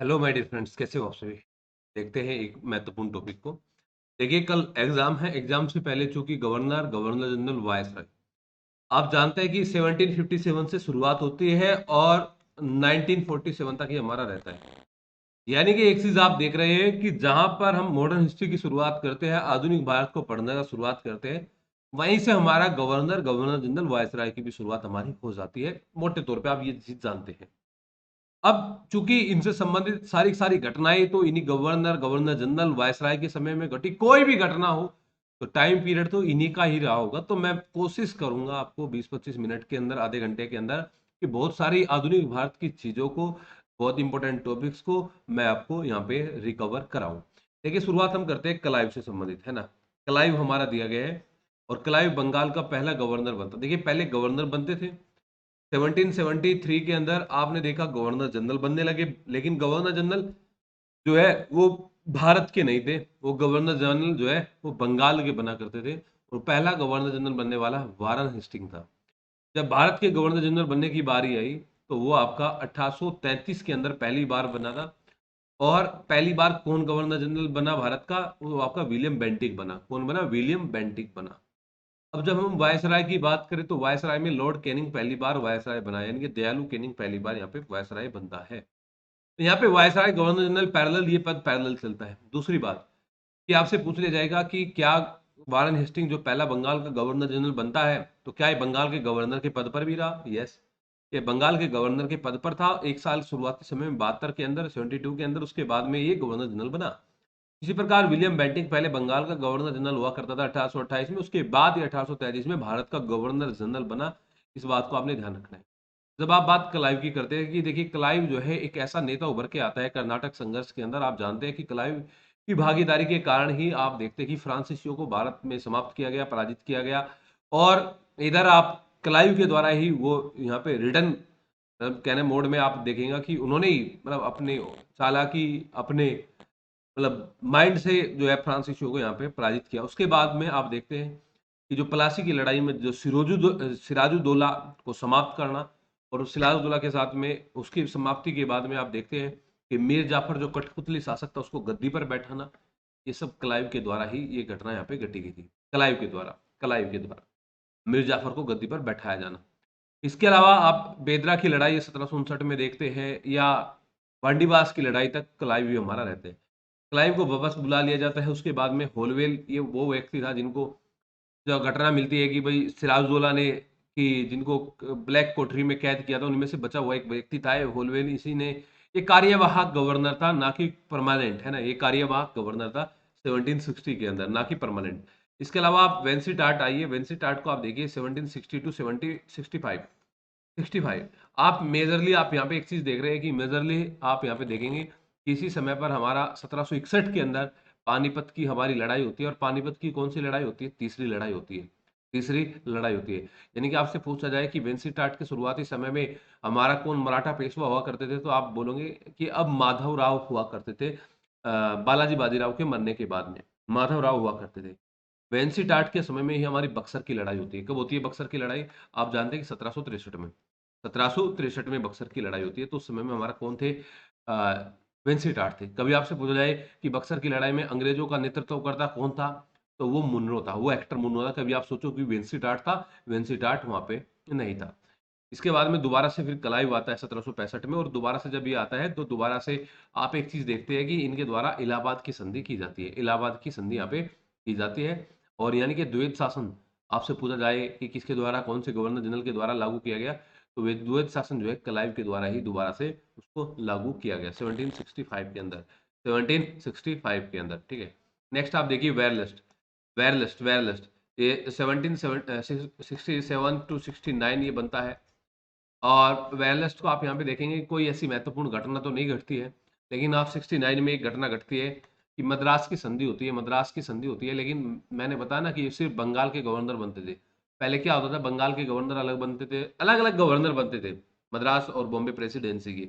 Hello my dear friends, कैसे हो आप सभी। देखते हैं एक महत्वपूर्ण टॉपिक को। देखिए, कल एग्जाम है। एग्जाम से पहले चूंकि गवर्नर गवर्नर जनरल वायसराय, आप जानते हैं कि 1757 से शुरुआत होती है और 1947 तक ये हमारा रहता है। यानी कि एक चीज आप देख रहे हैं कि जहां पर हम मॉडर्न हिस्ट्री की शुरुआत करते हैं, आधुनिक भारत को पढ़ने का शुरुआत करते हैं, वहीं से हमारा गवर्नर गवर्नर जनरल वायसराय की भी शुरुआत हमारी हो जाती है। मोटे तौर पे आप ये चीज जानते हैं। अब चूंकि इनसे संबंधित सारी सारी घटनाएं तो इन्हीं गवर्नर गवर्नर जनरल वायसराय के समय में घटी, कोई भी घटना हो तो टाइम पीरियड तो इन्हीं का ही रहा होगा। तो मैं कोशिश करूंगा आपको 20-25 मिनट के अंदर, आधे घंटे के अंदर, कि बहुत सारी आधुनिक भारत की चीजों को, बहुत इंपॉर्टेंट टॉपिक्स को मैं आपको यहाँ पे रिकवर कराऊं। देखिए, शुरुआत हम करते हैं क्लाइव से संबंधित, है ना। क्लाइव हमारा दिया गया है और क्लाइव बंगाल का पहला गवर्नर बनता। देखिए, पहले गवर्नर बनते थे। 1773 के अंदर आपने देखा गवर्नर जनरल बनने लगे, लेकिन गवर्नर जनरल जो है वो भारत के नहीं थे। वो गवर्नर जनरल जो है वो बंगाल के बना करते थे। और पहला गवर्नर जनरल बनने वाला वारन हेस्टिंग था। जब भारत के गवर्नर जनरल बनने की बारी आई तो वो आपका 1833 के अंदर पहली बार बना था। और पहली बार कौन गवर्नर जनरल बना भारत का? वो आपका विलियम बेंटिक बना। कौन बना? विलियम बेंटिक बना। अब जब हम वायसराय की बात करें तो वायसराय में लॉर्ड कैनिंग पहली बार वायसराय बना, यानी कि दयालु कैनिंग पहली बार यहाँ पे वायसराय बनता है। तो यहाँ पे वायसराय गवर्नर जनरल पैरेलल, ये पद पैरेलल चलता है। दूसरी बात कि आपसे पूछ लिया जाएगा कि क्या वारन हेस्टिंग जो पहला बंगाल का गवर्नर जनरल बनता है, तो क्या ये बंगाल के गवर्नर के पद पर भी रहा? यस, ये बंगाल के गवर्नर के पद पर था एक साल शुरुआती समय में, 72 के अंदर, 72 के अंदर। उसके बाद में ये गवर्नर जनरल बना। इसी प्रकार विलियम बेंटिंक पहले बंगाल का गवर्नर जनरल हुआ करता था 1828 में। उसके बाद ही 1833 में भारत का गवर्नर जनरल बना। इस बात को आपने ध्यान रखना है। जब आप बात क्लाइव की करते हैं, कि देखिए क्लाइव जो है एक ऐसा नेता उभर के आता है कर्नाटक संघर्ष के अंदर। आप जानते हैं कि क्लाइव की भागीदारी के कारण ही आप देखते हैं कि फ्रांसीसियों को भारत में समाप्त किया गया, पराजित किया गया। और इधर आप क्लाइव के द्वारा ही वो यहाँ पे रिटर्न कहने मोड में आप देखेंगे कि उन्होंने ही मतलब अपने चालाकी, अपने मतलब माइंड से जो है फ्रांसीसियों को यहाँ पे पराजित किया। उसके बाद में आप देखते हैं कि जो प्लासी की लड़ाई में जो सिराजुद्दौला को समाप्त करना, और उस सिराजुद्दौला के साथ में उसकी समाप्ति के बाद में आप देखते हैं कि मीर जाफर जो कठपुतली शासक था उसको गद्दी पर बैठाना। ये सब क्लाइव के द्वारा ही ये घटना यहाँ पे घटी गई थी। क्लाइव के द्वारा मीर जाफर को गद्दी पर बैठाया जाना। इसके अलावा आप बेदरा की लड़ाई 1759 में देखते हैं, या वांडीवास की लड़ाई तक क्लाइव भी हमारा रहते हैं। क्लाइव को वापस बुला लिया जाता है। उसके बाद में होलवेल, ये वो व्यक्ति था जिनको जो घटना मिलती है कि भाई सिराजुद्दौला ने, कि जिनको ब्लैक कोठरी में कैद किया था, उनमें से बचा हुआ एक व्यक्ति था ये होलवेल। इसी ने, ये कार्यवाहक गवर्नर था ना कि परमानेंट, है ना। ये कार्यवाहक गवर्नर था 1760 के अंदर, ना कि परमानेंट। इसके अलावा आप वेंसी टाट आइए। वेंसी टाट को आप देखिए 1760 टू 1765, 65। आप मेजरली आप यहाँ पे एक चीज देख रहे हैं कि मेजरली आप यहाँ पे देखेंगे कि इसी समय पर हमारा 1761 के अंदर पानीपत की हमारी लड़ाई होती है। और पानीपत की कौन सी लड़ाई होती है? तीसरी लड़ाई होती है। तीसरी लड़ाई होती है। यानी कि आपसे पूछा जाए कि वेंसी टाट के शुरुआती समय में हमारा कौन मराठा पेशवा हुआ करते थे, तो आप बोलोगे कि अब माधव राव हुआ करते थे। बालाजी बाजीराव के मरने के बाद में माधव राव हुआ करते थे। वेंसी टाट के समय में ही हमारी बक्सर की लड़ाई होती है। कब होती है बक्सर की लड़ाई? आप जानते हैं कि 1763 में, 1763 में बक्सर की लड़ाई होती है। तो उस समय में हमारा कौन थे? वेंसी टाट थे। कभी आपसे पूछा जाए कि बक्सर की लड़ाई में अंग्रेजों का नेतृत्व करता कौन था, तो वो मुनरो था, वो एक्टर मुनरो था। कभी आप सोचो कि वेंसी टाट था? वेंसी टाट वहां पे नहीं था। इसके बाद में दोबारा से फिर क्लाइव आता है 1765 में। और दोबारा से जब ये आता है तो दोबारा से आप एक चीज देखते हैं कि इनके द्वारा इलाहाबाद की संधि की जाती है। इलाहाबाद की संधि यहाँ पे की जाती है। और यानी कि द्वैत शासन, आपसे पूछा जाए कि किसके द्वारा, कौन से गवर्नर जनरल के द्वारा लागू किया गया, तो वे द्वैत शासन जो है क्लाइव के द्वारा ही दोबारा से उसको लागू किया गया 1765 के अंदर। 1765 के अंदर, ठीक है। नेक्स्ट आप देखिए वेयरलिस्ट। वेयरलिस्ट ये 1767 टू 69 ये बनता है। और वेयरलिस्ट को आप यहाँ पे देखेंगे कोई ऐसी महत्वपूर्ण घटना तो नहीं घटती है, लेकिन आप 69 में एक घटना घटती है कि मद्रास की संधि होती है। मद्रास की संधि होती है, लेकिन मैंने बताया ना कि सिर्फ बंगाल के गवर्नर बनते थे। पहले क्या होता था, बंगाल के गवर्नर अलग बनते थे, अलग अलग गवर्नर बनते थे मद्रास और बॉम्बे प्रेसिडेंसी की।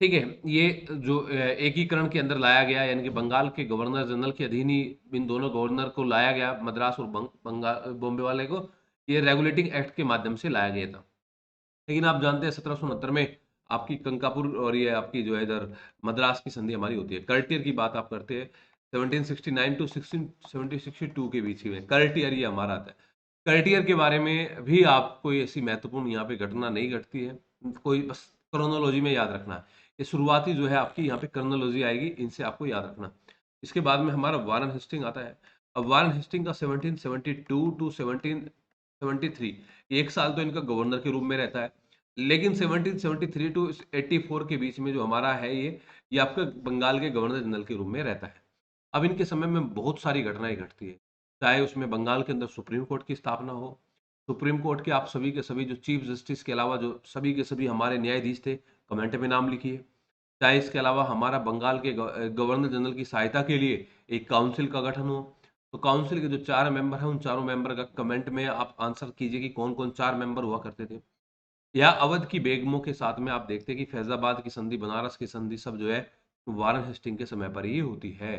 ठीक है। ये जो एकीकरण के अंदर लाया गया, यानी कि बंगाल के गवर्नर जनरल के अधीन ही इन दोनों गवर्नर को लाया गया, मद्रास और बंगाल बॉम्बे वाले को। ये रेगुलेटिंग एक्ट के माध्यम से लाया गया था। लेकिन आप जानते हैं 1769 में आपकी कंकापुर और ये आपकी जो है इधर मद्रास की संधि हमारी होती है। कर्टियर की बात आप करते हैं 1769 टू 1762 के बीच में कर्टियर ये हमारा आता है। कर्टियर के बारे में भी आप कोई ऐसी महत्वपूर्ण यहाँ पे घटना नहीं घटती है, कोई बस क्रोनोलॉजी में याद रखना है। ये शुरुआती जो है आपकी यहाँ पे क्रोनोलॉजी आएगी, इनसे आपको याद रखना। इसके बाद में हमारा वारन हेस्टिंग आता है। अब वारन हेस्टिंग का 1772 टू 1773 एक साल तो इनका गवर्नर के रूप में रहता है, लेकिन 1773 टू 84 के बीच में जो हमारा है ये आपका बंगाल के गवर्नर जनरल के रूप में रहता है। अब इनके समय में बहुत सारी घटनाएं घटती है, चाहे उसमें बंगाल के अंदर सुप्रीम कोर्ट की स्थापना हो। सुप्रीम कोर्ट के आप सभी के सभी जो चीफ जस्टिस के अलावा जो सभी के सभी हमारे न्यायाधीश थे, कमेंट में नाम लिखिए। चाहे इसके अलावा हमारा बंगाल के गवर्नर जनरल की सहायता के लिए एक काउंसिल का गठन हो, तो काउंसिल के जो 4 मेंबर हैं, उन चारों मेंबर का कमेंट में आप आंसर कीजिए कि कौन-कौन 4 मेंबर हुआ करते थे। या अवध की बेगमों के साथ में आप देखते हैं कि फैजाबाद की संधि, बनारस की संधि सब जो है वारन हेस्टिंग के समय पर ही होती है।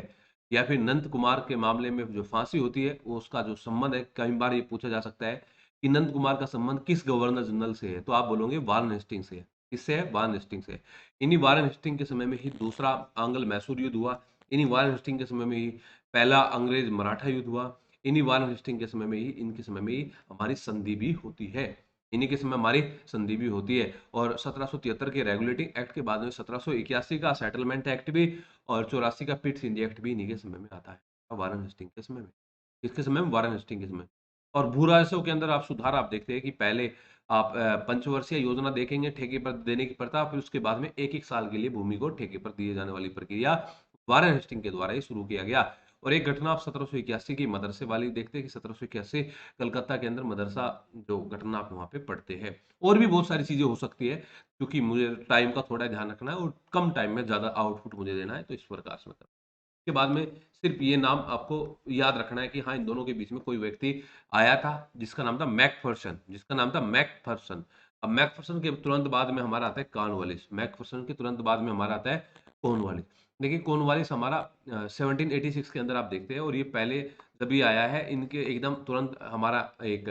या फिर नंद कुमार के मामले में जो फांसी होती है, वो उसका जो संबंध है, कई बार ये पूछा जा सकता है कि नंद कुमार का संबंध किस गवर्नर जनरल से है, तो आप बोलोगे वारन हेस्टिंग से है। किससे है? वारन हेस्टिंग से। इन्हीं वारन हेस्टिंग के समय में ही दूसरा आंग्ल मैसूर युद्ध हुआ। इन्हीं वारन हेस्टिंग के समय में ही पहला अंग्रेज मराठा युद्ध हुआ। इन्हीं वारन हेस्टिंग के समय में ही, इनके समय में ही हमारी संधि भी होती है। इन्हीं के समय हमारी संधि भी होती है। और 1773 के रेगुलेटिंग एक्ट के बाद में 1781 का सेटलमेंट एक्ट भी और 84 का पिट सिंधिया एक्ट भी इन्हीं के समय में आता है, वारन हेस्टिंग के समय में। किसके समय में? वारन हेस्टिंग के समय। और भू राजस्व के अंदर आप सुधार आप देखते हैं कि पहले आप पंचवर्षीय योजना देखेंगे ठेके पर देने की प्रथा, फिर उसके बाद में एक एक साल के लिए भूमि को ठेके पर दिए जाने वाली प्रक्रिया वारन हेस्टिंग के द्वारा ही शुरू किया गया। और एक घटना आप 1781 की मदरसे वाली देखते हैं कि 1781 कलकत्ता के अंदर मदरसा जो घटना आप वहाँ पे पढ़ते हैं। और भी बहुत सारी चीज़ें हो सकती है, क्योंकि मुझे टाइम का थोड़ा ध्यान रखना है और कम टाइम में ज़्यादा आउटपुट मुझे देना है, तो इस प्रकार से मैं कर के बाद में सिर्फ ये नाम आपको याद रखना है कि हाँ, इन दोनों के बीच में कोई व्यक्ति आया था जिसका नाम था मैकफर्सन, जिसका नाम था मैकफर्सन। अब मैकफर्सन के तुरंत बाद में हमारा आता है कॉर्नवालिस। मैकफर्सन के तुरंत बाद में हमारा आता है कॉर्नवालिस। देखिए कॉर्नवालिस हमारा 1786 के अंदर आप देखते हैं, और ये पहले जब ये आया है, इनके एकदम तुरंत हमारा एक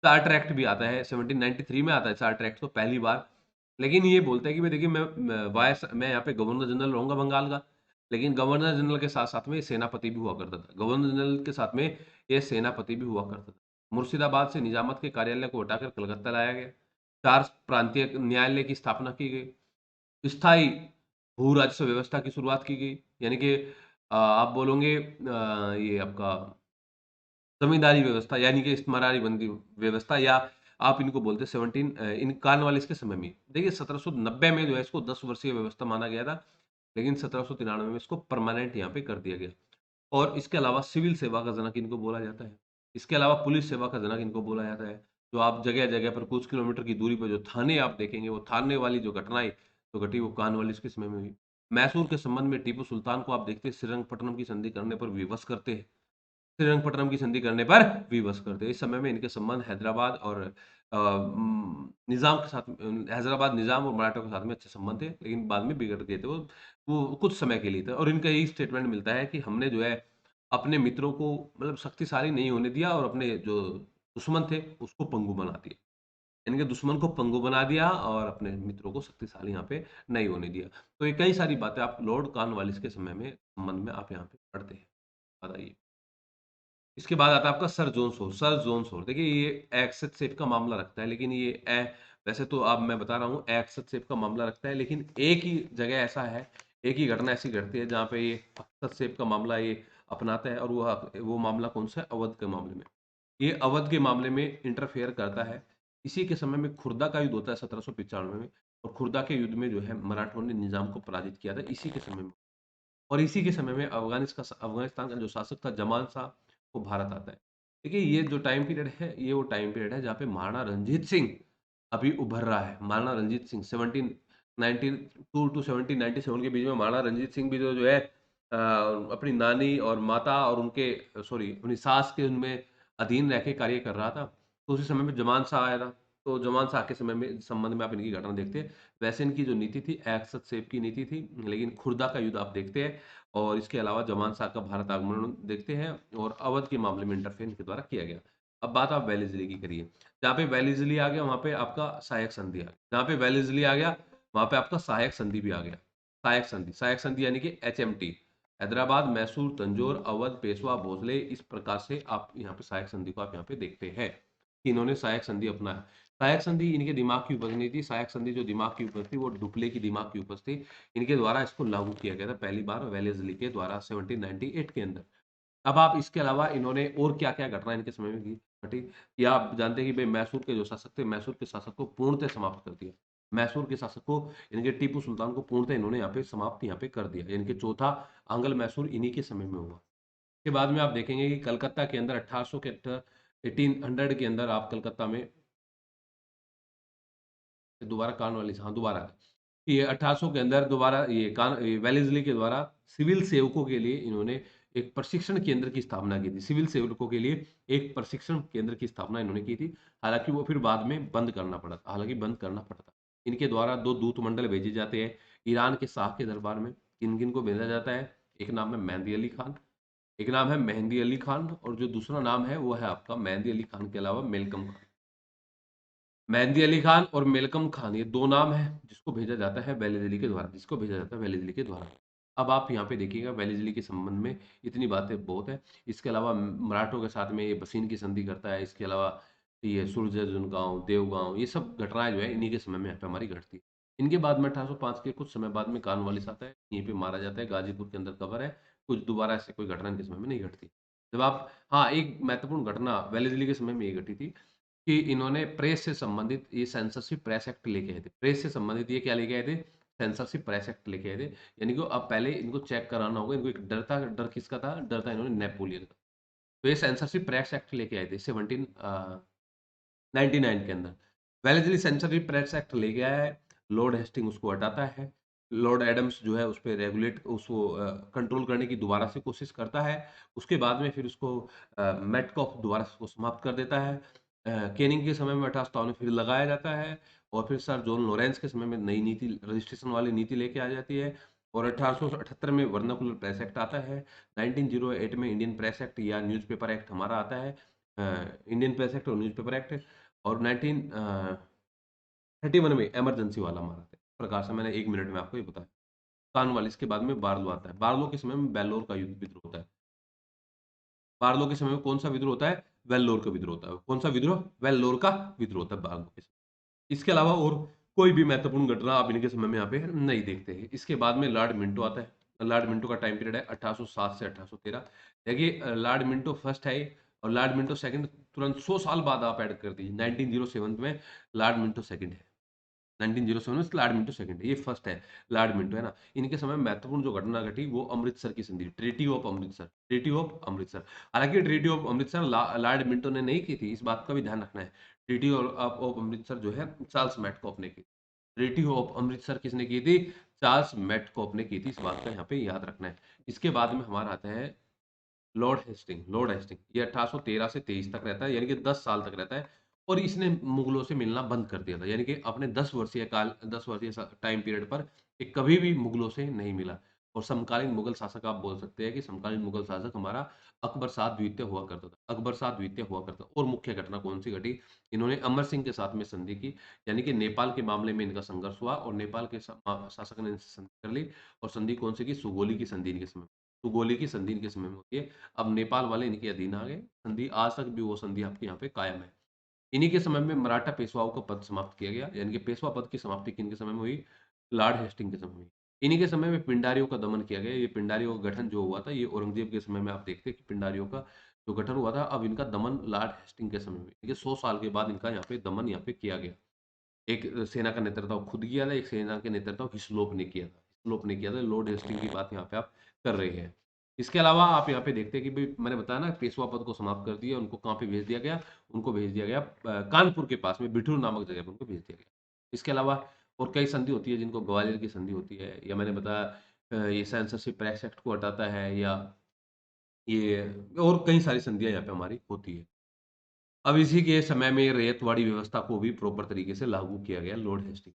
चार्टर एक्ट भी आता है, 1793 में आता है चार्टर एक्ट तो पहली बार। लेकिन ये बोलता है कि भाई देखिए मैं यहाँ पे गवर्नर जनरल रहूंगा बंगाल का, लेकिन गवर्नर जनरल के साथ-साथ में सेनापति भी हुआ करता था। गवर्नर जनरल के साथ में ये सेनापति भी हुआ करता था। मुर्शिदाबाद से निजामत के कार्यालय को हटाकर कलकत्ता लाया गया। 4 प्रांतीय न्यायालय की स्थापना की गई। स्थायी भू राजस्व व्यवस्था की शुरुआत की गई। यानी कि आप बोलोगे ये आपका जमींदारी व्यवस्था, यानी कि इस्तिमारी बंदी व्यवस्था, या आप इनको बोलते हैं 17 इन कॉर्नवालिस के समय में। देखिए 1790 में जो है इसको 10 वर्षीय व्यवस्था माना गया था, लेकिन 1793 में इसको परमानेंट यहाँ पे कर दिया गया। और इसके अलावा सिविल सेवा का जनक इनको बोला जाता है। इसके अलावा पुलिस सेवा का जनक इनको बोला जाता है। जो आप जगह-जगह पर कुछ किलोमीटर की दूरी पर जो थाने आप देखेंगे, वो थाने वाली जो घटनाएँ जो घटी, वो कॉर्नवालिस के समय में हुई। मैसूर के संबंध में टीपू सुल्तान को आप देखते हैं श्रीरंगपट्टनम की संधि करने पर विवश करते हैं। श्रीरंगपट्टनम की संधि करने पर विवश करते हैं। इस समय में इनके संबंध हैदराबाद और निज़ाम के साथ, हैदराबाद निज़ाम और मराठों के साथ में अच्छे संबंध थे, लेकिन बाद में बिगड़ गए थे वो कुछ समय के लिए थे। और इनका यही स्टेटमेंट मिलता है कि हमने जो है अपने मित्रों को मतलब शक्तिशाली नहीं होने दिया, और अपने जो दुश्मन थे उसको पंगु बना दिया। इनके दुश्मन को पंगु बना दिया और अपने मित्रों को शक्तिशाली यहाँ पे नहीं होने दिया। तो ये कई सारी बातें आप लॉर्ड कॉर्नवालिस के समय में संबंध में आप यहाँ पे पढ़ते हैं। बताइए। इसके बाद आता है आपका sir John Shore. Sir John Shore देखिए ये एक्सेस सेट का मामला रखता है, लेकिन ये वैसे तो अब मैं बता रहा हूँ एक्सेस सेट का मामला रखता है, लेकिन एक ही जगह ऐसा है, एक ही घटना ऐसी घटती है जहाँ पे ये हस्तक्षेप का मामला ये अपनाता है, और वो मामला कौन सा है? अवध के मामले में। ये अवध के मामले में इंटरफेयर करता है। इसी के समय में खुर्दा का युद्ध होता है 1795 में, और खुर्दा के युद्ध में जो है मराठों ने निजाम को पराजित किया था इसी के समय में। और इसी के समय में अफ़गानिस्तान का जो शासक था जमान शाह, वो भारत आता है। देखिए ये जो टाइम पीरियड है, ये वो टाइम पीरियड है जहाँ पे महाराणा रंजीत सिंह अभी उभर रहा है। महाराणा रंजीत सिंह 1792 टू 1797 के बीच में महाराणा रंजीत सिंह भी जो है अपनी नानी और माता और उनके सॉरी अपनी सास के उनमें अधीन रह के कार्य कर रहा था। तो उसी समय में ज़मान शाह आया था। तो ज़मान शाह के समय में संबंध में आप इनकी घटना देखते हैं। वैसे इनकी जो नीति थी एक्स सेप की नीति थी, लेकिन खुर्दा का युद्ध आप देखते हैं, और इसके अलावा जमान शाह का भारत आगमन देखते हैं, और अवध के मामले में इंटरफेयर इनके द्वारा किया गया। अब बात आप वेलेस्ली की करिए। जहाँ पे वेलेस्ली आ गया वहाँ पे आपका सहायक संधि आ गया। जहाँ पे वेलेस्ली आ गया वहां पे आपका सहायक संधि भी आ गया। सहायक संधि यानी कि HMT, हैदराबाद, मैसूर, तंजौर, अवध, पेशवा, भोसले, इस प्रकार से आप यहाँ पे सहायक संधि को आप यहाँ पे देखते हैं कि इन्होंने सहायक संधि अपनाया। सहायक संधि इनके दिमाग की उपज नहीं थी। सहायक संधि जो दिमाग की उपज थी वो डुप्ले की दिमाग की उपज थी। इनके द्वारा इसको लागू किया गया था पहली बार वेलेस्ली के द्वारा 1798 के अंदर। अब आप इसके अलावा इन्होंने और क्या-क्या घटना इनके समय में की घटी, या आप जानते हैं कि भई मैसूर के जो शासक थे, मैसूर के शासक को पूर्णतः समाप्त कर दिया। मैसूर के शासक को, इनके टीपू सुल्तान को पूर्णतः इन्होंने यहाँ पे समाप्त यहाँ पे कर दिया। यानी कि चौथा आंग्ल मैसूर इन्हीं के समय में हुआ। उसके बाद में आप देखेंगे कि कलकत्ता के अंदर 1800 के 1800 के अंदर आप कलकत्ता में दोबारा कॉर्नवालिस, हाँ, दोबारा ये 1800 के अंदर दोबारा ये वेलेस्ली के द्वारा सिविल सेवकों के लिए इन्होंने एक प्रशिक्षण केंद्र की स्थापना की थी। सिविल सेवकों के लिए एक प्रशिक्षण केंद्र की स्थापना इन्होंने की थी। हालाँकि वो फिर बाद में बंद करना पड़ा था, हालाँकि बंद करना पड़ा था। इनके द्वारा 2 दूत मंडल भेजे जाते हैं ईरान के शाह के दरबार में। किन-किन को भेजा जाता है? एक नाम है मेहदी अली खान, एक नाम है मेहंदी अली खान, और जो दूसरा नाम है वो है आपका मेहंदी अली खान के अलावा मेलकम खान। मेहंदी अली खान और मेलकम खान, ये 2 नाम हैं जिसको भेजा जाता है वेलेज़ली के द्वारा, जिसको भेजा जाता है वेलेज़ली के द्वारा। अब आप यहाँ पे देखिएगा वेलेज़ली के संबंध में इतनी बातें बहुत हैं। इसके अलावा मराठों के साथ में ये बसीन की संधि करता है। इसके अलावा ये सुरजर्जन गाँव, देवगाँव, ये सब घटनाएँ जो है इन्हीं के समय में यहाँ पे हमारी घटती है। इनके बाद में 1805 के कुछ समय बाद में कॉर्नवालिस आता है, यहीं पे मारा जाता है, गाज़ीपुर के अंदर कब्र है। कुछ दोबारा ऐसे कोई घटना इनके समय में नहीं घटती। जब आप, हाँ, एक महत्वपूर्ण घटना वेलेज़ली के समय में ये घटी थी कि इन्होंने प्रेस से संबंधित ये सेंसरशिप प्रेस एक्ट लेके आए थे। प्रेस से संबंधित ये क्या लेके आए थे? सेंसरशिप प्रेस एक्ट लेके आए थे। यानी कि अब पहले इनको चेक कराना होगा, इनको एक डर था, डर किसका था? डर था इन्होंने नेपोलियन का। तो ये सेंसरशिप प्रेस एक्ट लेके आए थे 99 के अंदर। वेलेस्ली सेंसरशिप प्रेस एक्ट लेके आया है, लॉर्ड हेस्टिंग उसको हटाता है। लॉर्ड एडम्स जो है उसपे रेगुलेट उसको कंट्रोल करने की दोबारा से कोशिश करता है। उसके बाद में फिर उसको मेटकॉफ दोबारा से उसको समाप्त कर देता है। केनिंग के समय में 1857 में फिर लगाया जाता है, और फिर सर जॉन लॉरेंस के समय में नई नीति, रजिस्ट्रेशन वाली नीति लेके आ जाती है, और 1878 में वर्नाकुलर प्रेस एक्ट आता है। 1908 में इंडियन प्रेस एक्ट या न्यूज़पेपर एक्ट हमारा आता है। इंडियन प्रेस एक्ट और न्यूज़पेपर एक्ट, और 1931 में इमरजेंसी वाला हमारा आता है। इस प्रकार से मैंने 1 मिनट में आपको ये बताया। कॉर्नवालिस के बाद में बार्लो आता है। बार्लो के समय में वेल्लोर का युद्ध विद्रोह होता है। बार्लो के समय में कौन-सा विद्रोह होता है? वेल्लोर का विद्रोह होता है। कौन-सा विद्रोह? वेल्लोर का विद्रोह होता है बार्लो के समय। इसके अलावा और कोई भी महत्वपूर्ण घटना आप इनके समय में यहाँ पे नहीं देखते हैं। इसके बाद में लॉर्ड मिंटो आता है। लॉर्ड मिंटो का टाइम पीरियड है 1807 से 1813। देखिए लॉर्ड मिंटो फर्स्ट है, और लॉर्ड मिंटो सेकंड तुरंत 100 साल बाद आप ऐड कर दीजिए, 1907 में लॉर्ड मिंटो सेकंड है। 1907 में लॉर्ड मिंटो सेकंड है, ये फर्स्ट है, लॉर्ड मिंटो है ना। इनके समय में महत्वपूर्ण जो घटना घटी वो अमृतसर की संधि, treaty of Amritsar, treaty of Amritsar. हालाँकि treaty of Amritsar Lord Minto ने नहीं की थी, इस बात का भी ध्यान रखना है। ट्रीटी ऑफ अमृतसर जो है चार्ल्स मेटकॉफ ने की। ट्रीटी ऑफ अमृतसर किसने की थी? चार्ल्स मेटकॉफ ने की थी, इस बात का यहाँ पे याद रखना है। इसके बाद में हमारा आता है लॉर्ड हेस्टिंग, ये 1813 से 23 तक रहता है, यानी कि 10 साल तक रहता है, और इसने मुगलों से मिलना बंद कर दिया था, यानी कि अपने 10 वर्षीय टाइम पीरियड पर ये कभी भी मुगलों से नहीं मिला। और समकालीन मुगल शासक आप बोल सकते हैं कि समकालीन मुगल शासक हमारा अकबर शाह द्वितीय हुआ करता था, अकबर शाह द्वितीय हुआ करता। और मुख्य घटना कौन सी घटी? इन्होंने अमर सिंह के साथ में संधि की, यानी कि नेपाल के मामले में इनका संघर्ष हुआ, और नेपाल के शासक ने इनसे संधि कर ली, और संधि कौन सी की? सुगोली की संधि इनके समय, सुगोली की संधि इनके समय में होती है। अब नेपाल वाले इनके अधीन आ गए। संधि आज तक भी वो संधि आपके यहाँ पे कायम है। इन्हीं के समय में मराठा पेशवाओं का पद समाप्त किया गया, यानी कि पेशवा पद की समाप्ति किनके समय में हुई? लॉर्ड हेस्टिंग के समय में हुई। इन्हीं के समय में पिंडारियों का दमन किया गया। ये पिंडारियों का गठन जो हुआ था, ये औरंगजेब के समय में आप देखते हैं कि पिंडारियों का जो गठन हुआ था, अब इनका दमन लॉर्ड हेस्टिंग के समय में, देखिए 100 साल के बाद इनका यहाँ पे दमन यहाँ पे किया गया। एक सेना का नेतृत्व खुद किया था, एक सेना के नेतृत्व हिस्लोप ने किया था। हिस्लोप ने किया था, लॉर्ड हेस्टिंग की बात यहाँ पे आप कर रहे हैं। इसके अलावा आप यहाँ पे देखते हैं कि भई मैंने बताया ना पेशवा पद को समाप्त कर दिया, उनको कहाँ पे भेज दिया गया? उनको भेज दिया गया कानपुर के पास में बिठूर नामक जगह पे उनको भेज दिया गया। इसके अलावा और कई संधि होती है, जिनको ग्वालियर की संधि होती है, या मैंने बताया ये सेंसरशिप प्रेस एक्ट को हटाता है, या ये और कई सारी संधियाँ यहाँ पे हमारी होती है। अब इसी के समय में रैयतवाड़ी व्यवस्था को भी प्रॉपर तरीके से लागू किया गया लॉर्ड हेस्टिंग।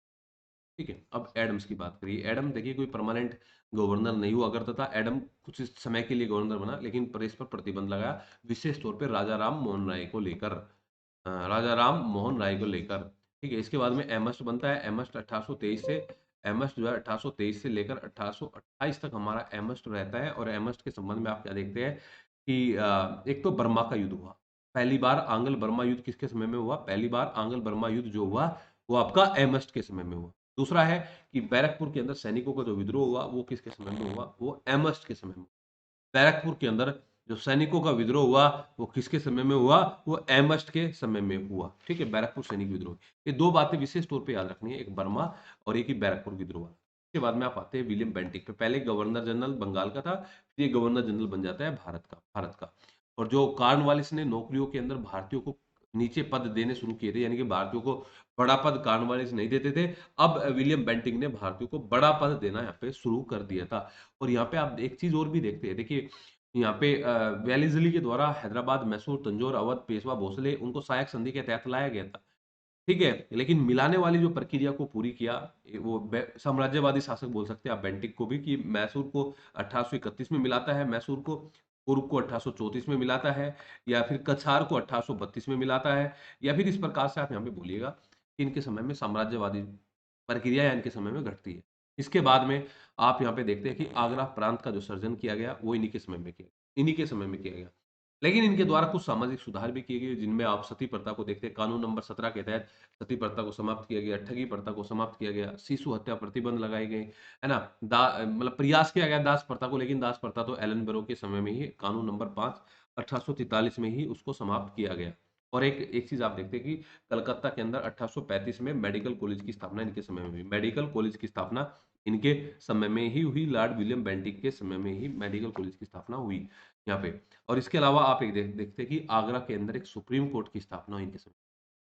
ठीक है, अब एडम्स की बात करिए। एडम देखिए कोई परमानेंट गवर्नर नहीं हुआ करता था। एडम कुछ इस समय के लिए गवर्नर बना, लेकिन प्रेस पर प्रतिबंध लगाया, विशेष तौर पे राजा राम मोहन राय को लेकर। राजा राम मोहन राय को लेकर। ठीक है, इसके बाद में एमस्ट बनता है। एमस्ट 1823 से एमस्ट जो है 1823 से लेकर 1828 तक हमारा एमस्ट रहता है। और एमस्ट के संबंध में आप क्या देखते हैं कि एक तो बर्मा का युद्ध हुआ। पहली बार आंग्ल बर्मा युद्ध किसके समय में हुआ? पहली बार आंग्ल बर्मा युद्ध जो हुआ वो आपका एमस्ट के समय में हुआ। दूसरा है कि बैरकपुर के अंदर सैनिकों का जो विद्रोह हुआ वो किसके समय में हुआ? वो एमस्ट के समय में। बैरकपुर के अंदर जो सैनिकों का विद्रोह हुआ वो किसके समय में हुआ? वो एमस्ट के समय में हुआ। ठीक है, बैरकपुर सैनिक विद्रोह। ये दो बातें विशेष तौर पे याद रखनी है, एक बर्मा और एक ही बैरकपुर विद्रोह। इसके बाद में आप आते हैं विलियम बेंटिक पे। पहले गवर्नर जनरल बंगाल का था, फिर ये गवर्नर जनरल बन जाता है भारत का। और जो कॉर्नवालिस ने नौकरियों के अंदर भारतीयों को नीचे पद देने शुरू किए थे, यानी कि भारतीयों को बड़ा पद कॉर्नवालिस नहीं देते थे। अब विलियम बेंटिक ने भारतीयों को बड़ा पद देना यहाँ पे शुरू कर दिया था। और यहाँ पे आप एक चीज और भी देखते हैं, देखिए यहाँ पे वेलीजली के द्वारा हैदराबाद, मैसूर, तंजौर, अवध, पेशवा, भोसले उनको सहायक संधि के तहत लाया गया था। ठीक है, लेकिन मिलाने वाली जो प्रक्रिया को पूरी किया, वो साम्राज्यवादी शासक बोल सकते हैं आप बेंटिक को भी, कि मैसूर को 1831 में मिलाता है, मैसूर को कुर्ग को 1834 में मिलाता है, या फिर कछार को 1832 में मिलाता है, या फिर इस प्रकार से आप यहाँ पे बोलिएगा कि इनके समय में साम्राज्यवादी प्रक्रिया इनके समय में घटती है। इसके बाद में आप यहाँ पे देखते हैं कि आगरा प्रांत का जो सर्जन किया गया वो इन्हीं के समय में किया, इन्हीं के समय में किया गया। लेकिन इनके द्वारा कुछ सामाजिक सुधार भी किए गए, जिनमें आप सती प्रथा को देखते हैं। कानून नंबर 17 के तहत सती प्रथा को समाप्त किया गया, ठगी प्रथा को समाप्त किया गया, शिशु हत्या प्रतिबंध लगाए गए, है ना। मतलब प्रयास किया गया दास प्रथा को, लेकिन दास प्रथा तो एलन बेरो के समय में ही, कानून नंबर 5 1843 में ही उसको समाप्त किया गया। और एक एक चीज आप देखते हैं कि कलकत्ता के अंदर 1835 में मेडिकल कॉलेज की स्थापना इनके समय में हुई। मेडिकल कॉलेज की स्थापना इनके समय में ही हुई, लॉर्ड विलियम बेंटिक के समय में ही मेडिकल कॉलेज की स्थापना हुई यहाँ पे। और इसके अलावा आप एक देखते हैं कि आगरा के अंदर एक सुप्रीम कोर्ट की स्थापना हुई इनके समय।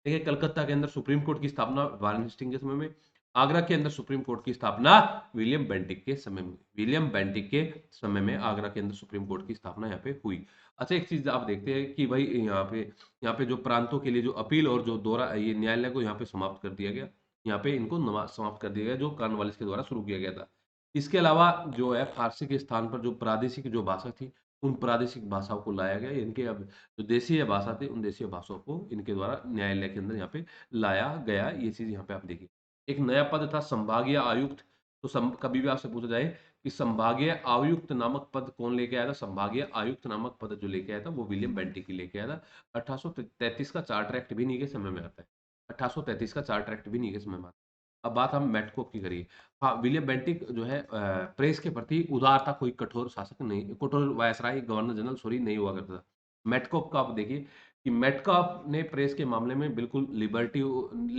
देखिए, कलकत्ता के अंदर सुप्रीम कोर्ट की स्थापना वारेन हेस्टिंग के समय में, आगरा के अंदर सुप्रीम कोर्ट की स्थापना विलियम बेंटिक के समय में। विलियम बेंटिक के समय में आगरा के अंदर सुप्रीम कोर्ट की स्थापना यहाँ पे हुई। अच्छा, एक चीज आप देखते हैं कि भाई यहाँ पे जो प्रांतों के लिए जो अपील और जो दौरा, ये न्यायालय को यहाँ पे समाप्त कर दिया गया। यहाँ पे इनको समाप्त कर दिया गया, जो कॉर्नवालिस के द्वारा शुरू किया गया था। इसके अलावा जो है फारसी के स्थान पर जो प्रादेशिक जो भाषा थी, उन प्रादेशिक भाषाओं को लाया गया। इनके अब जो देशीय भाषा थी, उन देशीय भाषाओं को इनके द्वारा न्यायालय के अंदर यहाँ पे लाया गया। ये चीज यहाँ पे आप देखिए। एक नया पद था संभागीय आयुक्त। तो कभी भी आपसे पूछा जाए कि संभागीय आयुक्त नामक पद कौन लेके आया था, संभागीय आयुक्त नामक पद जो लेके आया था वो विलियम बेंटिक ही लेके आया था। 1833 का चार्टर एक्ट भी नहीं के समय में आता है। 1833 का चार्टर एक्ट भी नहीं के समय में आता है। अब बात हम मेटकोप की करिए। हाँ, विलियम बेंटिक जो है प्रेस के प्रति उदार था, कोई कठोर शासक नहीं, कठोर वायसराय गवर्नर जनरल सॉरी नहीं हुआ करता था। मेटकोप का आप देखिए कि मेटकाप ने प्रेस के मामले में बिल्कुल लिबर्टी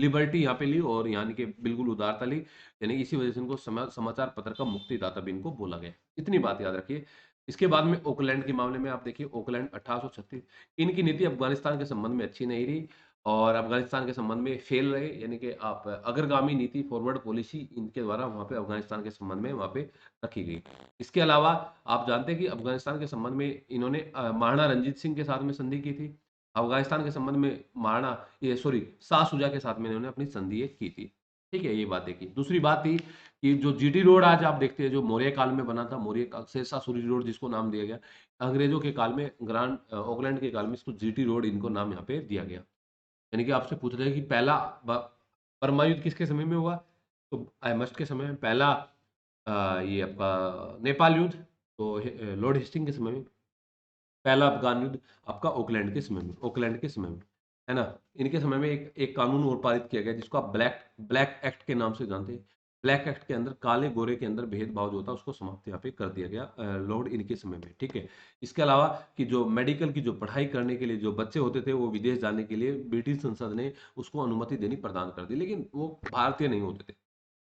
लिबर्टी यहाँ पे ली, और यानी कि बिल्कुल उदारता ली। यानी इसी वजह से इनको समाचार पत्र का मुक्तिदाता भी इनको बोला गया। इतनी बात याद रखिए। इसके बाद में ओकलैंड के मामले में आप देखिए, ओकलैंड 1836। इनकी नीति अफगानिस्तान के संबंध में अच्छी नहीं रही, और अफगानिस्तान के संबंध में फेल रहे, यानी कि आप अग्रगामी नीति, फॉरवर्ड पॉलिसी इनके द्वारा वहाँ पे अफगानिस्तान के संबंध में वहाँ पे रखी गई। इसके अलावा आप जानते हैं कि अफगानिस्तान के संबंध में इन्होंने महाराणा रंजीत सिंह के साथ में संधि की थी। अफगानिस्तान के संबंध में महाराणा ये सॉरी शाह सुजा के साथ में इन्होंने अपनी संधि एक की थी। ठीक है, ये बात देखिए। दूसरी बात थी कि जो जीटी रोड आज आप देखते हैं, जो मौर्य काल में बना था, मौर्य शेरशाह सूरी रोड जिसको नाम दिया गया, अंग्रेजों के काल में, ग्रांड ऑकलैंड के काल में इसको जीटी रोड इनको नाम यहाँ पे दिया गया। यानी कि आपसे पूछ रहे हैं कि पहला बर्मा युद्ध किसके समय में हुआ? तो अहमद के समय में। पहला ये आपका नेपाल युद्ध तो लॉर्ड हेस्टिंग के समय में। पहला अफगान युद्ध आपका ओकलैंड के समय में, ओकलैंड के समय में, है ना। इनके समय में एक एक कानून और पारित किया गया जिसको आप ब्लैक ब्लैक एक्ट के नाम से जानते हैं। ब्लैक एक्ट के अंदर काले गोरे के अंदर भेदभाव जो था उसको समाप्त यहाँ पे कर दिया गया लॉर्ड इनके समय में। ठीक है। इसके अलावा कि जो मेडिकल की जो पढ़ाई करने के लिए जो बच्चे होते थे वो विदेश जाने के लिए ब्रिटिश संसद ने उसको अनुमति देनी प्रदान कर दी, लेकिन वो भारतीय नहीं होते थे।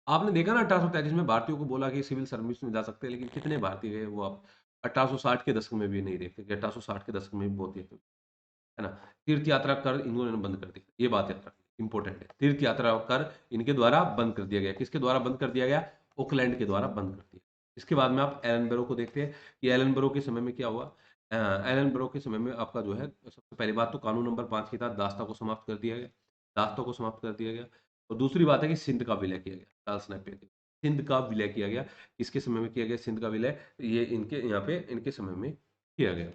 आपने देखा ना 1833 में भारतीयों को बोला कि सिविल सर्विस में जा सकते हैं, लेकिन कितने भारतीय गए वो आप 1860 के दशक में भी नहीं देखते कि 1860 के दशक में भी बहुत ही है ना। तीर्थ यात्रा कर इन्होंने बंद कर दी, ये बात याद रखनी इंपॉर्टेंट है। तीर्थ यात्रा कर इनके द्वारा बंद कर दिया गया। किसके द्वारा बंद कर दिया गया? ओकलैंड के द्वारा बंद कर दिया। इसके बाद में आप एलन बेरो को देखते हैं कि एलन बेरो के समय में क्या हुआ। एलन बेरो के समय में आपका जो है, सबसे पहली बात तो कानून नंबर 5 के तहत दास्ता को समाप्त कर दिया गया, दास्ता को समाप्त कर दिया गया। और दूसरी बात है कि सिंध का विलय किया गया, चार्ल्स नेपियर के सिंध का विलय किया गया। इसके समय में किया गया सिंध का विलय, ये इनके यहाँ पे इनके समय में किया गया।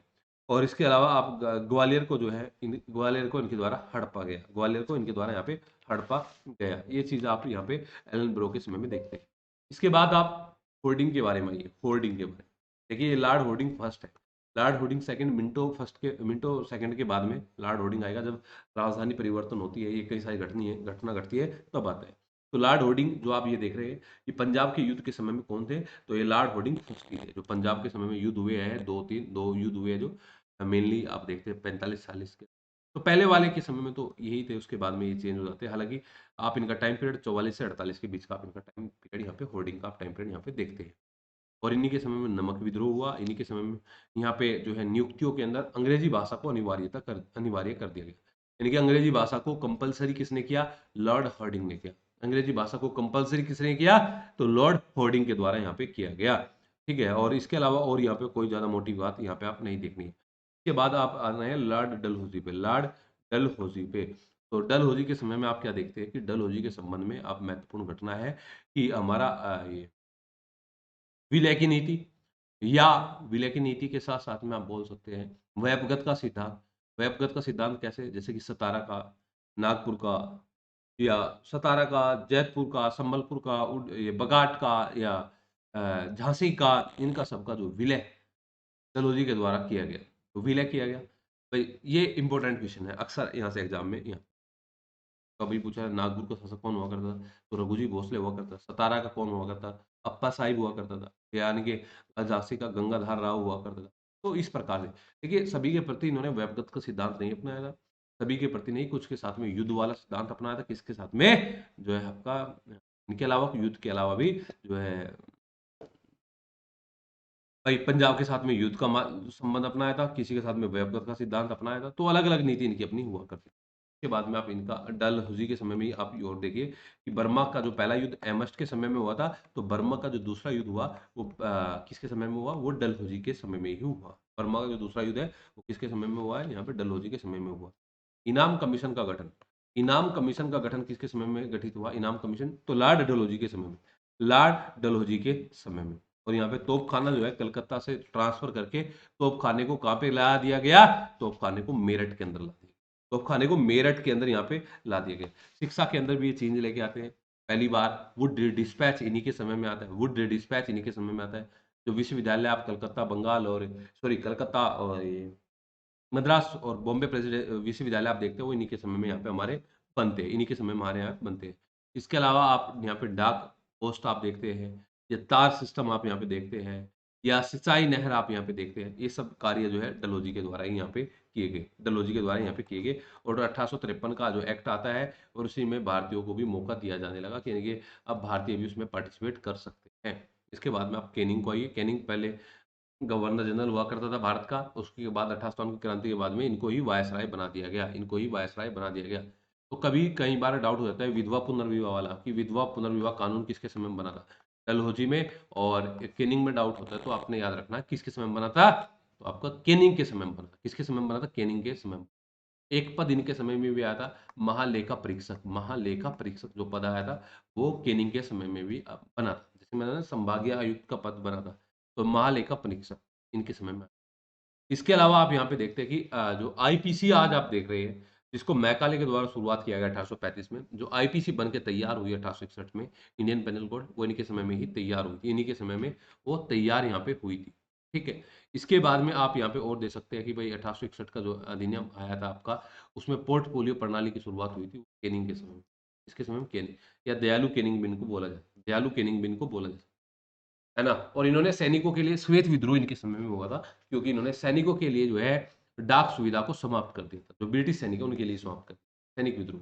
और इसके अलावा आप ग्वालियर को जो है ग्वालियर को इनके द्वारा हड़पा गया, ग्वालियर को इनके द्वारा यहाँ पे हड़पा गया। ये चीज आप यहाँ पे एलन ब्रो के समय में देखते हैं। इसके बाद आप होर्डिंग के बारे में आइए, होर्डिंग के बारे में। देखिए ये लॉर्ड होर्डिंग फर्स्ट है, Lord hoarding second, Minto second के बाद में लॉर्ड होर्डिंग आएगा, जब राजधानी परिवर्तन होती है, ये कई सारी घटना घटती है, तब आता है। तो लॉर्ड होर्डिंग जो आप ये देख रहे हैं, ये पंजाब के युद्ध के समय में कौन थे, तो ये लॉर्ड होर्डिंग फर्स्ट थे, जो पंजाब के समय में युद्ध हुए हैं, दो युद्ध हुए हैं, जो मेनली आप देखते हैं 45-40 के। तो पहले वाले के समय में तो यही थे, उसके बाद में ये चेंज हो जाते हैं। हालांकि आप इनका टाइम पीरियड 44 से 48 के बीच का आप इनका टाइम पीरियड यहाँ पे होर्डिंग का आप टाइम पीरियड यहाँ पे देखते हैं। और इन्हीं के समय में नमक विद्रोह हुआ, इन्हीं के समय में यहाँ पे जो है नियुक्तियों के अंदर अंग्रेजी भाषा को अनिवार्य कर दिया गया। यानी कि अंग्रेजी भाषा को कंपलसरी किसने किया, लॉर्ड हार्डिंग ने किया। अंग्रेजी भाषा को कंपलसरी किसने किया, तो लॉर्ड हार्डिंग के द्वारा यहाँ पे किया गया। ठीक है, और इसके अलावा और यहाँ पे कोई ज्यादा मोटी बात यहाँ पे आप नहीं देखनी है। इसके बाद आप आ रहे हैं लॉर्ड डलहौजी पे, लॉर्ड डलहौजी पे। तो डलहौजी के समय में आप क्या देखते हैं कि डलहौजी के संबंध में आप महत्वपूर्ण घटना है कि हमारा ये विलय की नीति, या विलय की नीति के साथ साथ में आप बोल सकते हैं व्यपगत का सिद्धांत। व्यपगत का सिद्धांत कैसे, जैसे कि सतारा का, नागपुर का, या सतारा का, जैतपुर का, संबलपुर का, ये बगाट का, या झांसी का, इनका सबका जो विलय डलहौजी के द्वारा किया गया, तो विलय किया गया। भाई ये इंपॉर्टेंट क्वेश्चन है, अक्सर यहाँ से एग्जाम में यहाँ कभी पूछा है, नागपुर का शासक कौन हुआ करता था, तो रघुजी भोसले हुआ करता, सतारा का कौन हुआ करता, अप्पा साहिब हुआ करता था, यानी कि झांसी का गंगाधर राव हुआ करता था। तो इस प्रकार से देखिए, सभी के प्रति इन्होंने व्यक्तिगत का सिद्धांत नहीं अपनाया था, सभी के प्रति नहीं, कुछ के साथ में युद्ध वाला सिद्धांत अपनाया था, किसके साथ में, जो है आपका, इनके अलावा, युद्ध के अलावा भी जो है भाई पंजाब के साथ में युद्ध का संबंध अपनाया था, किसी के साथ में व्यक्तिगत का सिद्धांत अपनाया था। तो अलग अलग नीति इनकी अपनी हुआ करती थी। के बाद में आप इनका डलहौजी के समय में ही आप ये और देखिए कि बर्मा का जो पहला युद्ध एमस्ट के समय में हुआ था, तो बर्मा का जो दूसरा युद्ध हुआ वो किसके समय में हुआ, वो डलहौजी के समय में ही हुआ। बर्मा का जो दूसरा युद्ध है वो किसके समय में हुआ है, यहाँ पे डलहौजी के समय में हुआ। इनाम कमीशन का गठन, इनाम कमीशन का गठन किसके समय में गठित हुआ, इनाम कमीशन, तो लॉर्ड डलहौजी के समय में, लॉर्ड डलहौजी के समय में। और यहाँ पे तोपखाना जो है कलकत्ता से ट्रांसफर करके तोपखाने को कहाँ पे ला दिया गया, तोपखाने को मेरठ के अंदर ला दिया, तोपखाने को मेरठ के अंदर यहाँ पे ला दिया गया। शिक्षा के अंदर भी ये चेंज लेके आते हैं। पहली बार वुड डिस्पैच इन्हीं के समय में आता है, वुड डिस्पैच इन्हीं के समय में आता है। जो विश्वविद्यालय आप कलकत्ता बंगाल और सॉरी कलकत्ता और ये मद्रास और बॉम्बे प्रेसिडेंट विश्वविद्यालय आप देखते हो, वो इन्हीं के समय में यहाँ पे हमारे बनते हैं, इन्हीं के समय में हमारे यहाँ बनते हैं। इसके अलावा आप यहाँ पे डाक पोस्ट आप देखते हैं, या तार सिस्टम आप यहाँ पे देखते हैं, या सिंचाई नहर आप यहाँ पे देखते हैं। ये सब कार्य जो है डलहौजी के द्वारा ही यहाँ पे किए गए, डलहौजी के द्वारा यहाँ पे किए गए। और 1853 का जो एक्ट आता है, और उसी में भारतीयों को भी मौका दिया जाने लगा कि यानी कि अब भारतीय भी उसमें पार्टिसिपेट कर सकते हैं। इसके बाद में आप कैनिंग को आइए, कैनिंग पहले गवर्नर जनरल हुआ करता था भारत का, उसके बाद 1857 की क्रांति के बाद में इनको ही वायसराय बना दिया गया, इनको ही वायसराय बना दिया गया। तो कभी कई बार डाउट हो जाता है विधवा पुनर्विवाह वाला, कि विधवा पुनर्विवाह कानून किसके समय में बना था, डलहौजी में, और केनिंग में डाउट होता है, तो आपने याद रखना है किसके समय में बना था, तो आपका केनिंग के समय में बना था। किसके समय में बना था, केनिंग के समय में। एक पद इनके समय में भी आया था, महालेखा परीक्षक, महालेखा परीक्षक जो पद आया था, वो केनिंग के समय में भी बना था। जैसे मैंने ना संभागीय आयुक्त का पद बना था, तो महालेखा परीक्षक इनके समय में। इसके अलावा आप यहाँ पे देखते हैं कि जो आईपीसी आज आप देख रहे हैं, जिसको मैकाले के द्वारा शुरुआत किया गया 1835 में, जो आईपीसी बन के तैयार हुई 1861 में, इंडियन पेनल कोड, वो इन्हीं के समय में ही तैयार हुई थी, इन्हीं के समय में वो तैयार यहाँ पे हुई थी। ठीक है, इसके बाद में आप यहाँ पे और देख सकते हैं कि भाई 1861 का जो अधिनियम आया था आपका, उसमें पोर्टफोलियो प्रणाली की शुरुआत हुई थी केनिंग के समय में। इसके समय में केनिंग, या दयालु केनिंग बिन को बोला जाए, दयालु केनिंग बिन को बोला जाए, है ना। और इन्होंने सैनिकों के लिए श्वेत विद्रोह इनके समय में हुआ था, क्योंकि इन्होंने सैनिकों के लिए जो है डाक सुविधा को समाप्त कर दिया था, जो ब्रिटिश सैनिक है उनके लिए समाप्त कर दिया सैनिक विद्रोह।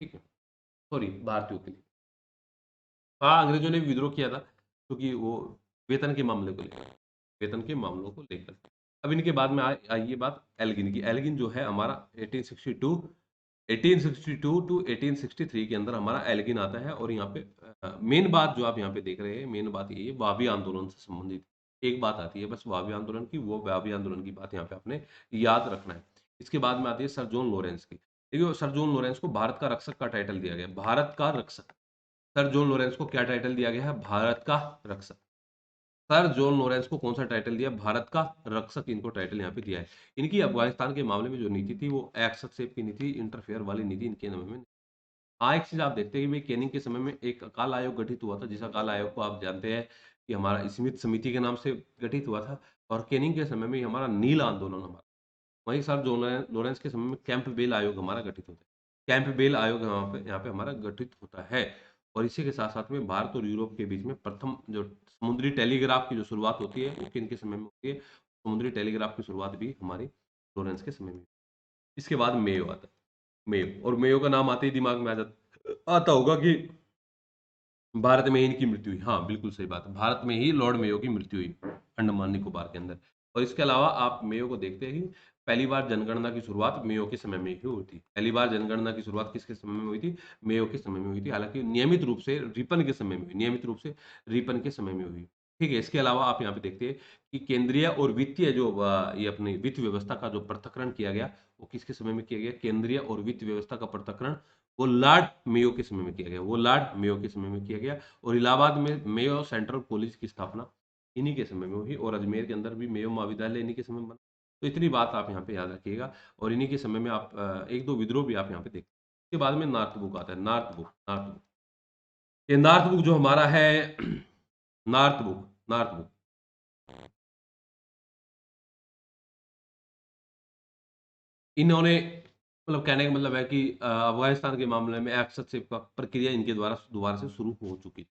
ठीक है, सॉरी भारतीयों के लिए। हाँ, अंग्रेजों ने भी विद्रोह किया था, क्योंकि वो वेतन के मामले को लेकर, वेतन के मामलों को लेकर। अब इनके बाद में आइए बात एल्गिन की। एल्गिन जो है हमारा 1862 1862 टू 1863 के अंदर हमारा एल्गिन आता है। और यहाँ पे मेन बात जो आप यहाँ पे देख रहे हैं, मेन बात ये है वावी आंदोलन से संबंधित एक बात आती है, बस वावी आंदोलन की, वो वावी आंदोलन की बात यहाँ पे आपने याद रखना है। इसके बाद में आती है सर जॉन लॉरेंस की। देखिए सर जॉन लॉरेंस को भारत का रक्षक का टाइटल दिया गया, भारत का रक्षक। सर जॉन लॉरेंस को क्या टाइटल दिया गया है, भारत का रक्षक। सर जॉन लॉरेंस को कौन सा टाइटल दिया, भारत का रक्षक, इनको टाइटल यहाँ पे दिया है। इनकी अफगानिस्तान के मामले में जो नीति थी, वो हस्तक्षेप की नीति, इंटरफेयर वाली नीति इनके नाम में हाँ, एक चीज़ आप देखते हैं कि भाई कैनिंग के समय में एक अकाल आयोग गठित हुआ था, जिस अकाल आयोग को आप जानते हैं कि हमारा स्मिथ समिति के नाम से गठित हुआ था और कैनिंग के समय में ही हमारा नील आंदोलन हमारा, वहीं सर लॉरेंस के समय में कैंप बेल आयोग हमारा गठित होता है। कैंप बेल आयोग यहाँ पे हमारा गठित होता है और इसी के साथ-साथ में भारत और यूरोप के बीच में प्रथम जो समुद्री टेलीग्राफ की जो शुरुआत होती है, वो किनके समय में होती है? समुद्री टेलीग्राफ की शुरुआत भी हमारी लॉरेंस के समय में। इसके बाद मेयो आता है। मेयो और मेयो का नाम आते ही दिमाग में आता होगा कि भारत में ही इनकी मृत्यु हुई। हाँ, बिल्कुल सही बात है। भारत में ही लॉर्ड मेयो की मृत्यु हुई, अंडमान निकोबार के अंदर। और इसके अलावा आप मेयो को देखते ही पहली बार जनगणना की शुरुआत मेयो के समय में ही हुई थी। पहली बार जनगणना की शुरुआत किसके समय में हुई थी? मेयो के समय में हुई थी। हालाँकि नियमित रूप से रिपन के समय में हुई, नियमित रूप से रिपन के समय में हुई। ठीक है, इसके अलावा आप यहाँ पे देखते हैं कि केंद्रीय और वित्तीय जो ये अपनी वित्त व्यवस्था का जो पृथक्करण किया गया, वो किसके समय में किया गया? केंद्रीय और वित्त व्यवस्था का पृथक्करण वो लॉर्ड मेयो के समय में किया गया, वो लॉर्ड मेयो के समय में किया गया और इलाहाबाद में मेयो सेंट्रल कॉलेज की स्थापना इन्हीं के समय में हुई और अजमेर के अंदर भी मेयो महाविद्यालय इन्हीं के समय में बना। तो इतनी बात आप यहाँ पे याद रखिएगा और इन्हीं के समय में आप एक दो विद्रोह भी आप यहाँ पे देखते हैं। उसके बाद में नॉर्थ बुक आता है, नॉर्थ बुक। ये नॉर्थ बुक जो हमारा है नॉर्थ बुक इन्होंने मतलब कहने का मतलब है कि अफ़गानिस्तान के मामले में हस्तक्षेप का प्रक्रिया इनके द्वारा दोबारा से शुरू हो चुकी थी।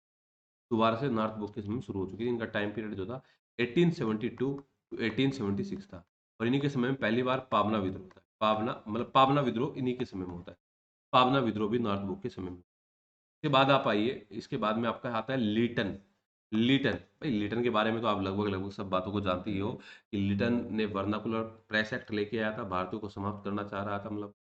दोबारा से नॉर्थ बुक की समय शुरू हो चुकी थी। इनका टाइम पीरियड जो था 1872 टू 1876 था और इन्हीं के समय में पहली बार पाबना विद्रोह होता है। पाबना विद्रोह इन्हीं के समय में होता है। पाबना विद्रोह भी नॉर्थ बुक के समय में। इसके बाद आप आइए, इसके बाद में आपका आता है लीटन। लीटन, भाई लीटन के बारे में तो आप लगभग-लगभग सब बातों को जानते ही हो कि लीटन ने वर्नाकुलर प्रेस एक्ट लेके आया था, भारतीयों को समाप्त करना चाह रहा था मतलब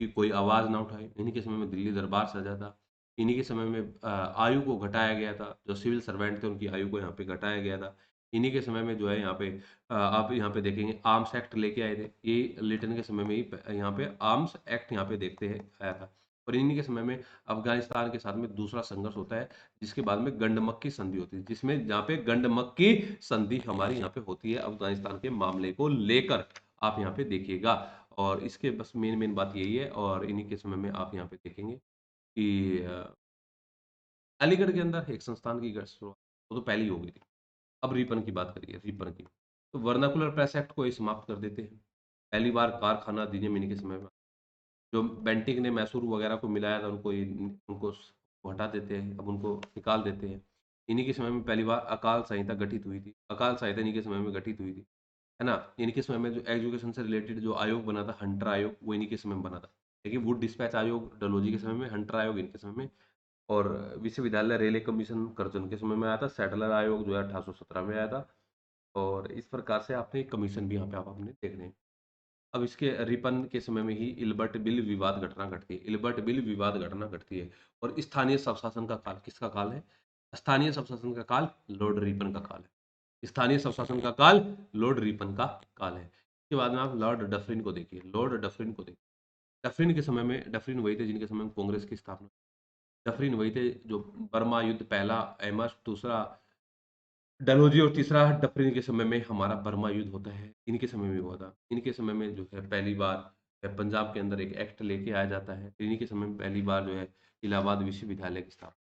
कि कोई आवाज़ ना उठाए। इन्हीं के समय में दिल्ली दरबार सजा था। इन्हीं के समय में आयु को घटाया गया था। जो सिविल सर्वेंट थे उनकी आयु को यहाँ पे घटाया गया था। इन्हीं के समय में जो है यहाँ पे आप यहाँ पे देखेंगे आर्म्स एक्ट लेके आए थे। ये लिटन के समय में ही यहाँ पे आर्म्स एक्ट यहाँ पे देखते हैं आया था। और इन्हीं के समय में अफ़गानिस्तान के साथ में दूसरा संघर्ष होता है, जिसके बाद में गंडमक्की संधि होती है, जिसमें जहाँ पे गंडमक्की संधि हमारी यहाँ पे होती है अफ़गानिस्तान के मामले को लेकर, आप यहाँ पे देखिएगा। और इसके बस मेन बात यही है और इन्हीं के समय में आप यहाँ पे देखेंगे कि अलीगढ़ के अंदर एक संस्थान की शुरुआत वो तो पहले ही हो गई थी। अब रिपन की बात करिए, रिपन की। तो वर्नाकुलर प्रेस एक्ट को ये समाप्त कर देते हैं। पहली बार कारखाना अधिनियम इन्हीं के समय में जो बेंटिंक ने मैसूर वगैरह को मिलाया था उनको उनको हटा देते हैं, अब उनको निकाल देते हैं। इन्हीं के समय में पहली बार अकाल संहिता गठित हुई थी। अकाल संहिता इन्हीं के समय में गठित हुई थी। है ना? इनके समय में जो एजुकेशन से रिलेटेड जो आयोग बना था, हंटर आयोग, वो इन्हीं के समय में बना था। देखिए वुड डिस्पैच आयोग डलहौजी के समय में, हंटर आयोग इनके समय में और विश्वविद्यालय रेलवे कमीशन करजन के समय में आया था। सैटलर आयोग जो है 1817 में आया था और इस प्रकार से आपने कमीशन भी यहाँ पे आप अपने देख रहे हैं। अब इसके रिपन के समय में ही इल्बर्ट बिल विवाद घटना घटती है। इल्बर्ट बिल विवाद घटना घटती है और स्थानीय स्वशासन का काल किसका काल है? स्थानीय स्वशासन का काल लॉर्ड रिपन का काल है। स्थानीय स्वशासन का काल लॉर्ड रिपन का काल है। इसके बाद में आप लॉर्ड डफरिन को देखिए, लॉर्ड डफरिन को देखिए। डफरिन के समय में डफरिन वही थे जिनके समय में कांग्रेस की स्थापना। डफरिन वही थे जो बर्मा युद्ध पहला, अहमस दूसरा, डलहौजी और तीसरा डफरिन के समय में हमारा बर्मा युद्ध होता है। इनके समय में हुआ था। इनके समय में जो है पहली बार पंजाब के अंदर एक एक्ट लेके आया जाता है। इन्हीं के समय में पहली बार जो है इलाहाबाद विश्वविद्यालय की स्थापना।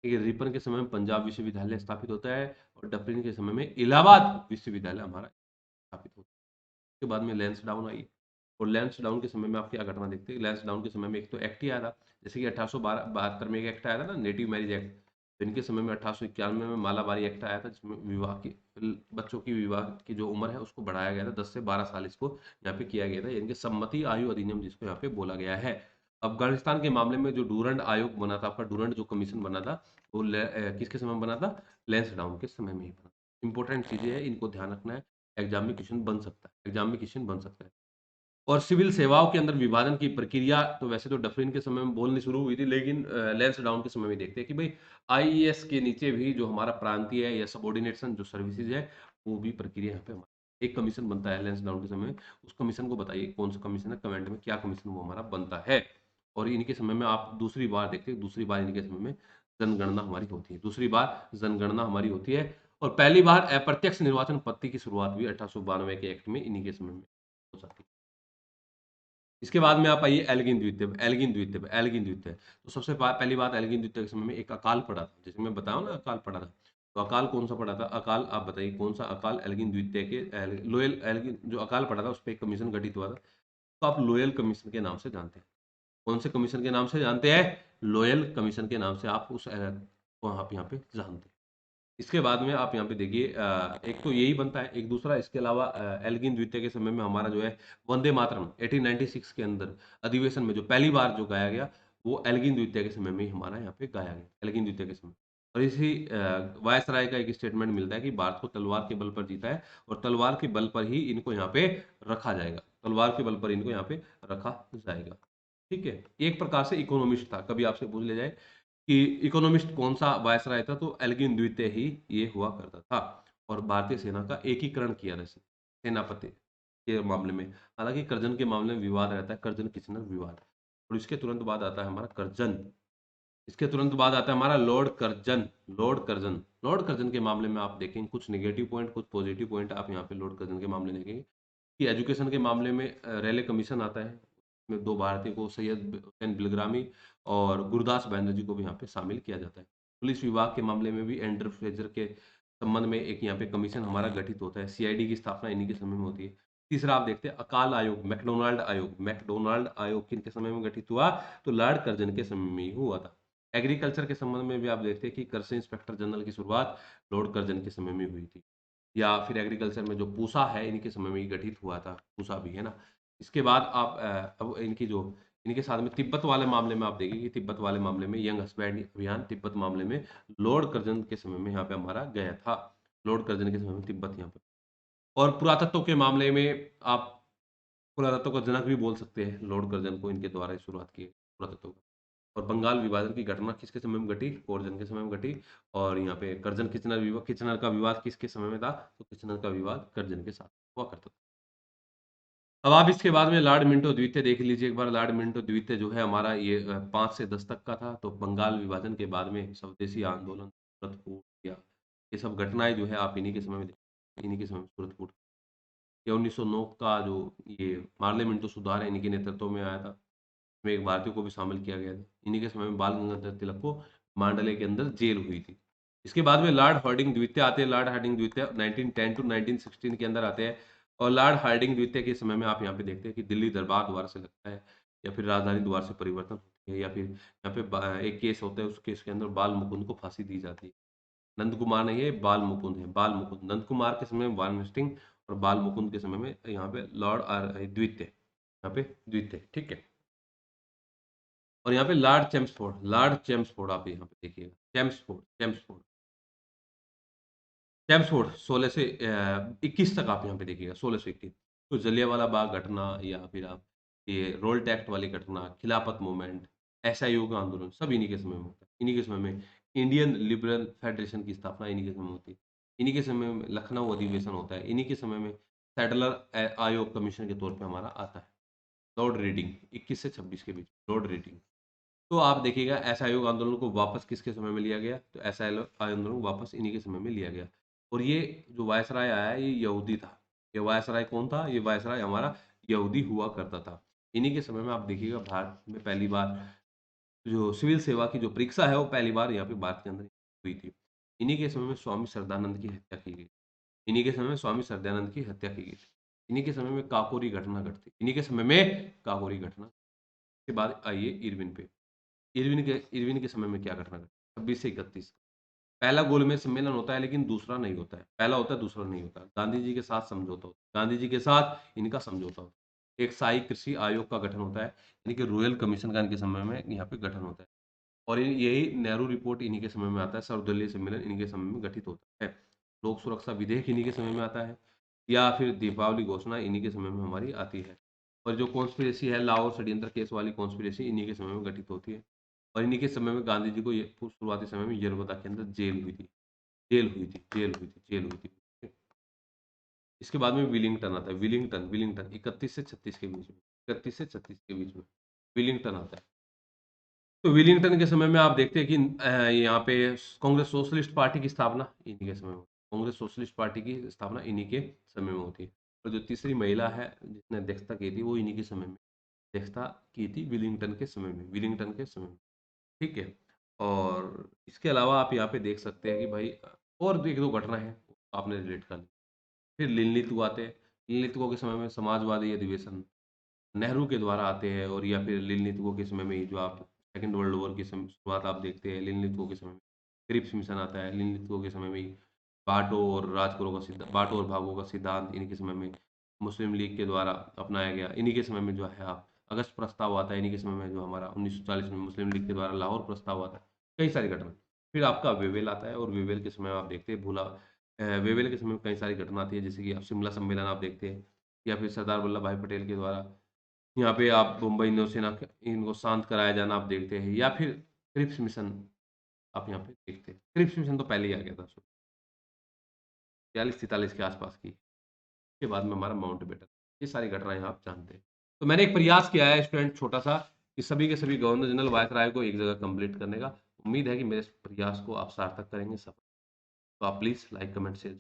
ठीक है, रिपन के समय में पंजाब विश्वविद्यालय स्थापित होता है और डफरिन के समय में इलाहाबाद विश्वविद्यालय हमारा स्थापित होता है। उसके बाद में लैंसडाउन आई और लैंसडाउन के समय में आप क्या घटना देखते हैं? लैंसडाउन के समय में एक तो एक्ट ही आया था, जैसे कि 1872 में एक एक्ट आया था ना, नेटिव मैरिज एक्ट। तो इनके समय में 1891 में मालाबारी एक्ट आया था, जिसमें विवाह की बच्चों की विवाह की जो उम्र है उसको बढ़ाया गया था, 10 से 12 साल इसको यहाँ पे किया गया था। इनके सम्मति आयु अधिनियम जिसको यहाँ पे बोला गया है। अफगानिस्तान के मामले में जो डूरंड आयोग बना था, आपका डूरंड जो कमीशन बना था, वो किसके समय में बना था? लैंसडाउन के समय में ही बना। इंपॉर्टेंट चीजें हैं, इनको ध्यान रखना है। एग्जाम में क्वेश्चन बन सकता है, एग्जाम में क्वेश्चन बन सकता है। और सिविल सेवाओं के अंदर विभाजन की प्रक्रिया तो वैसे तो डफरिन के समय में बोलनी शुरू हुई थी, लेकिन लैंसडाउन के समय में देखते हैं कि भाई आईएएस के नीचे भी जो हमारा प्रांतीय है या सबऑर्डिनेशन जो सर्विसेज है, वो भी प्रक्रिया यहाँ पे हमारा एक कमीशन बनता है लैंसडाउन के समय में। उस कमीशन को बताइए कौन सा कमीशन है, कमेंट में क्या कमीशन वो हमारा बनता है। और इनके समय में आप दूसरी बार देखते हैं, दूसरी बार इनके समय में जनगणना हमारी होती है, दूसरी बार जनगणना हमारी होती है और पहली बार अप्रत्यक्ष निर्वाचन पद्धति की शुरुआत हुई 1892 के एक्ट में, इन्हीं के समय में हो जाती है। इसके बाद में आप आइए एल्गिन द्वितीय, एल्गिन द्वितीय, एल्गिन द्वितीय। तो सबसे पहली बात एल्गिन द्वितीय के समय में एक अकाल पड़ा था, जैसे मैं बताया ना अकाल पड़ा था। तो अकाल कौन सा पड़ा था? अकाल आप बताइए कौन सा अकाल? एल्गिन द्वितीय के लोयल एल्गिन जो अकाल पड़ा था उस पर एक कमीशन गठित हुआ था। तो आप लोयल कमीशन के नाम से जानते हैं। कौन से कमीशन के नाम से जानते हैं? लोयल कमीशन के नाम से आप उस को आप यहाँ पे जानते हैं। इसके बाद में आप यहाँ पे देखिए एक तो यही बनता है, एक दूसरा इसके अलावा एल्गिन द्वितीय के समय में हमारा जो है वंदे मातरम 1896 के अंदर अधिवेशन में जो पहली बार जो गाया गया वो एल्गिन द्वितीय के समय में ही हमारा यहाँ पे गाया गया, एल्गिन द्वितीय के समय। और इसी वायसराय का एक स्टेटमेंट मिलता है कि भारत को तलवार के बल पर जीता है और तलवार के बल पर ही इनको यहाँ पे रखा जाएगा, तलवार के बल पर इनको यहाँ पे रखा जाएगा। ठीक है, एक प्रकार से इकोनॉमिस्ट था, कभी आपसे पूछ ले जाए कि इकोनॉमिस्ट कौन सा वायसराय था, तो एल्गिन द्वितीय ही ये हुआ करता था। और भारतीय सेना का एकीकरण किया जैसे सेनापति के मामले में। हालांकि करजन के मामले में विवाद रहता है, करजन किचनर विवाद। और इसके तुरंत बाद आता है हमारा करजन, इसके तुरंत बाद आता है हमारा Lord Curzon. Lord Curzon, Lord Curzon के मामले में आप देखेंगे कुछ नेगेटिव पॉइंट कुछ पॉजिटिव पॉइंट आप यहाँ पे लॉर्ड कर्जन के मामले में देखेंगे कि एजुकेशन के मामले में रेले कमीशन आता है, इसमें दो भारतीय को सैयद हुसैन बिलग्रामी और गुरदास बैनर्जी को भी यहाँ पे शामिल किया जाता है। पुलिस विभाग के मामले में भी एंडर फ्रेजर के संबंध में एक यहाँ पे कमीशन हमारा गठित होता है, सीआईडी की स्थापना इन्हीं के समय में होती है। तीसरा आप देखते हैं अकाल आयोग, मैकडोनाल्ड आयोग, मैकडोनाल्ड आयोग किनके समय में गठित हुआ? तो लॉर्ड कर्जन के समय में ही हुआ था। एग्रीकल्चर के संबंध में भी आप देखते हैं कि कृषि इंस्पेक्टर जनरल की शुरुआत लॉर्ड कर्जन के समय में हुई थी। या फिर एग्रीकल्चर में जो पूसा है इनके समय में ही गठित हुआ था, पूसा भी है ना। इसके बाद आप अब इनकी जो इनके साथ में तिब्बत वाले मामले में आप देखिए कि तिब्बत वाले मामले में यंग हस्बैंड अभियान तिब्बत मामले में लॉर्ड कर्जन के समय में यहाँ पे हमारा गया था। लॉर्ड कर्जन के समय में तिब्बत यहाँ पे। और पुरातत्व के मामले में आप पुरातत्व का जनक भी बोल सकते हैं लॉर्ड कर्जन को, इनके द्वारा ही शुरुआत की है पुरातत्व का। और बंगाल विभाजन की घटना किसके समय में घटी? कोरजन के समय में घटी। और यहाँ पे कर्जन किचनर विवाद, किचनर का विवाद किसके समय में था? तो किचनर का विवाद कर्जन के साथ हुआ करता था। अब आप इसके बाद में लॉर्ड मिंटो द्वितीय देख लीजिए एक बार। लॉर्ड मिंटो द्वितीय जो है हमारा ये 5 से 10 तक का था। तो बंगाल विभाजन के बाद में स्वदेशी आंदोलन, सूरत फूट या ये सब घटनाएं जो है आप इन्हीं के समय में इन्हीं के समय में सूरत फूट या 1909 का जो ये पार्लियामेंटो सुधार है इन्हीं के नेतृत्व में आया था। में एक भारतीय को भी शामिल किया गया था। इन्हीं के समय में बाल गंगाधर तिलक को मांडले के अंदर जेल हुई थी। इसके बाद में लॉर्ड हार्डिंग द्वितीय आते हैं। लॉर्ड हार्डिंग द्वितीय 1910 टू 1916 के अंदर आते हैं। और लॉर्ड हार्डिंग द्वितीय के समय में आप यहाँ पे देखते हैं कि दिल्ली दरबार दोबारा से लगता है या फिर राजधानी दोबारा से परिवर्तन होती है या फिर यहाँ पे एक केस होता है, उस केस के अंदर बाल मुकुंद को फांसी दी जाती है। नंद कुमार नहीं है, बाल मुकुंद है, बाल मुकुंद। नंद कुमार के समय में बाल हस्टिंग और बाल मुकुंद के समय में यहाँ पे लॉर्ड द्वितीय, यहाँ पे द्वितीय, ठीक है। और यहाँ पे लॉर्ड चेम्सफोर्ड, लॉर्ड चेम्सफोर्ड आप यहाँ पे देखिएगा, चेम्सफोर्ड, चेम्सफोर्ड, चेम्सफोर्ड 16 से 21 तक आप यहाँ पे देखिएगा, 16 से 21। तो जलियांवाला बाग घटना या फिर आप ये रोल टैक्ट वाली घटना, खिलाफत मूवमेंट, असहयोग का आंदोलन, सब इन्हीं के समय में होता है। इन्हीं के समय में इंडियन लिबरल फेडरेशन की स्थापना इन्हीं के समय में होती है। इन्हीं के समय में लखनऊ अधिवेशन होता है। इन्हीं के समय में सैडलर आयोग कमीशन के तौर पे हमारा आता है। लॉर्ड रीडिंग 21 से 26 के बीच, लॉर्ड रीडिंग। तो आप देखिएगा असहयोग आंदोलन को वापस किसके समय में लिया गया? तो असहयोग आंदोलन वापस इन्हीं के समय में लिया गया। और ये जो वायसराय आया ये यहूदी था। ये वायसराय कौन था? ये वायसराय हमारा यहूदी हुआ करता था। इन्हीं के समय में आप देखिएगा भारत में पहली बार जो सिविल सेवा की जो परीक्षा है वो पहली बार यहाँ पे भारत के अंदर हुई थी। इन्हीं के समय में स्वामी श्रद्धानंद की हत्या की गई। इन्हीं के समय में स्वामी श्रद्धानंद की हत्या की गई थी। इन्हीं के समय में काकोरी घटना घटती, इन्हीं के समय में काकोरी घटना के बाद आइए इरविन पे। इरविन के समय में क्या घटना घटी? 26 से 31। पहला गोलमेज सम्मेलन होता है लेकिन दूसरा नहीं होता है। पहला होता है, दूसरा नहीं होता। गांधी जी के साथ समझौता होता है। गांधी जी के साथ इनका समझौता होता है। एक शाही कृषि आयोग का गठन होता है, यानी कि रॉयल कमीशन का इनके समय में यहाँ पे गठन होता है। और यही नेहरू रिपोर्ट इन्हीं के समय में आता है। सर्वदलीय सम्मेलन इन्हीं के समय में गठित होता है। लोक सुरक्षा विधेयक इन्हीं के समय में आता है या फिर दीपावली घोषणा इन्हीं के समय में हमारी आती है। और जो कॉन्स्पिरेसी है, लाहौर षड्यंत्र केस वाली कॉन्स्पिरेसी इन्हीं के समय में गठित होती है। और इन्हीं के समय में गांधी जी को ये शुरुआती समय में यरबदा के अंदर जेल हुई थी, जेल हुई थी, जेल हुई थी, जेल हुई थी। इसके बाद में विलिंगटन आता है। विलिंगटन, विलिंगटन 31 से 36 के बीच में, 31 से 36 के बीच में विलिंगटन आता है। तो विलिंगटन के समय में आप देखते हैं कि यहाँ पे कांग्रेस सोशलिस्ट पार्टी की स्थापना इन्हीं के समय में, कांग्रेस सोशलिस्ट पार्टी की स्थापना इन्हीं के समय में होती है। और जो तीसरी महिला है जिसने अध्यक्षता की थी वो इन्हीं के समय में अध्यक्षता की थी विलिंगटन के समय में, विलिंगटन के समय में, ठीक है। और इसके अलावा आप यहाँ पे देख सकते हैं कि भाई और एक दो घटना है आपने रिलेट कर ली। फिर लिनलिथगो आते हैं। लिनलिथगो के समय में समाजवादी अधिवेशन नेहरू के द्वारा आते हैं, और या फिर लिनलिथगो के समय में ही जो आप सेकंड वर्ल्ड वॉर की शुरुआत आप देखते हैं लिनलिथगो के समय में। क्रिप्स मिशन आता है लिनलिथगो के समय में ही। बाटो और राजगुरु का सिद्धांत, बाटो और भागो का सिद्धांत इन्हीं के समय में मुस्लिम लीग के द्वारा अपनाया गया। इन्हीं के समय में जो है आप अगस्त प्रस्ताव आता है, इन्हीं के समय में जो हमारा 1940 में मुस्लिम लीग के द्वारा लाहौर प्रस्ताव आता है। कई सारी घटना। फिर आपका वेवेल आता है, और वेवेल के समय में आप देखते हैं वेवेल के समय में कई सारी घटना आती है, जैसे कि आप शिमला सम्मेलन आप देखते हैं, या फिर सरदार वल्लभ भाई पटेल के द्वारा यहाँ पे आप मुंबई नौसेना इनको शांत कराया जाना आप देखते हैं, या फिर क्रिप्स मिशन आप यहाँ पे देखते हैं। क्रिप्स मिशन तो पहले ही आ गया था 42-43 के आसपास की। के बाद में हमारा माउंट बेटन। ये सारी घटनाएँ आप जानते हैं। तो मैंने एक प्रयास किया है स्टूडेंट छोटा-सा, कि सभी के सभी गवर्नर जनरल वायसराय को एक जगह कंप्लीट करने का। उम्मीद है कि मेरे इस प्रयास को आप सार्थक करेंगे सफल। तो आप प्लीज़ लाइक, कमेंट, शेयर